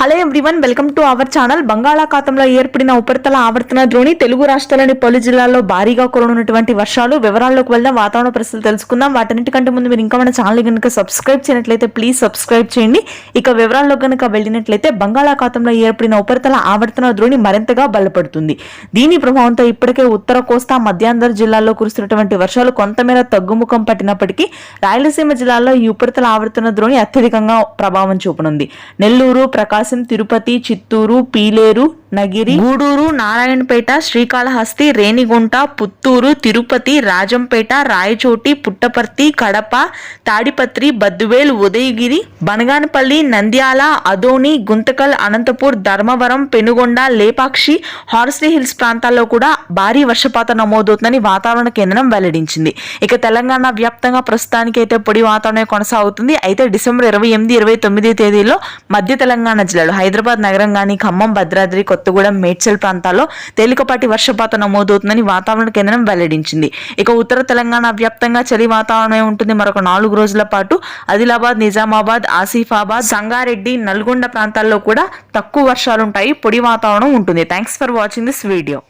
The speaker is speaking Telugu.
Hello everyone, welcome to our channel. బంగాళాఖాతంలో ఏర్పడిన ఉపరితల ఆవర్తన ద్రోణి తెలుగు రాష్ట్రాల్లోని పలు జిల్లాల్లో భారీగా కురవనున్నటువంటి వర్షాలు. వివరాల్లోకి వెళ్దాం, వాతావరణ పరిస్థితులు తెలుసుకుందాం. వాటన్నిటికంటే ముందు మీరు ఇంకా మన ఛానల్ కనుక సబ్స్క్రైబ్ చేయనట్లయితే ప్లీజ్ సబ్స్క్రైబ్ చేయండి. ఇక వివరాల్లో కనుక వెళ్ళినట్లయితే బంగాళాఖాతంలో ఏర్పడిన ఉపరితల ఆవర్తన ద్రోణి మరింతగా బలపడుతుంది. దీని ప్రభావంతో ఇప్పటికే ఉత్తర కోస్తా, మధ్యాంధ్ర జిల్లాల్లో కురుస్తున్నటువంటి వర్షాలు కొంతమేర తగ్గుముఖం పట్టినప్పటికీ రాయలసీమ జిల్లాల్లో ఈ ఉపరితల ఆవర్తన ద్రోణి అత్యధికంగా ప్రభావం చూపనుంది. నెల్లూరు, ప్రకాశం, తిరుపతి, చిత్తూరు, పీలేరు, నగిరి, గూడూరు, నారాయణపేట, శ్రీకాళహస్తి, రేణిగుంట, పుత్తూరు, తిరుపతి, రాజంపేట, రాయచోటి, పుట్టపర్తి, కడప, తాడిపత్రి, బద్దువేల్, ఉదయగిరి, బనగానపల్లి, నంద్యాల, అదోని, గుంతకల్, అనంతపూర్, ధర్మవరం, పెనుగొండ, లేపాక్షి, హార్స్లీ హిల్స్ ప్రాంతాల్లో కూడా భారీ వర్షపాతం నమోదవుతుందని వాతావరణ కేంద్రం వెల్లడించింది. ఇక తెలంగాణ వ్యాప్తంగా ప్రస్తుతానికి అయితే పొడి వాతావరణం కొనసాగుతుంది. అయితే డిసెంబర్ 28, 29 తేదీల్లో మధ్య తెలంగాణ జిల్లాలు హైదరాబాద్ నగరం కానీ, ఖమ్మం, భద్రాద్రి, కొత్తగూడెం, మేడ్చల్ ప్రాంతాల్లో తేలికపాటి వర్షపాతం నమోదవుతుందని వాతావరణ కేంద్రం వెల్లడించింది. ఇక ఉత్తర తెలంగాణ వ్యాప్తంగా చలి వాతావరణమే ఉంటుంది. మరొక 4 రోజుల పాటు ఆదిలాబాద్, నిజామాబాద్, ఆసిఫాబాద్, సంగారెడ్డి, నల్గొండ ప్రాంతాల్లో కూడా తక్కువ వర్షాలుంటాయి. పొడి వాతావరణం ఉంటుంది. Thanks for watching this video.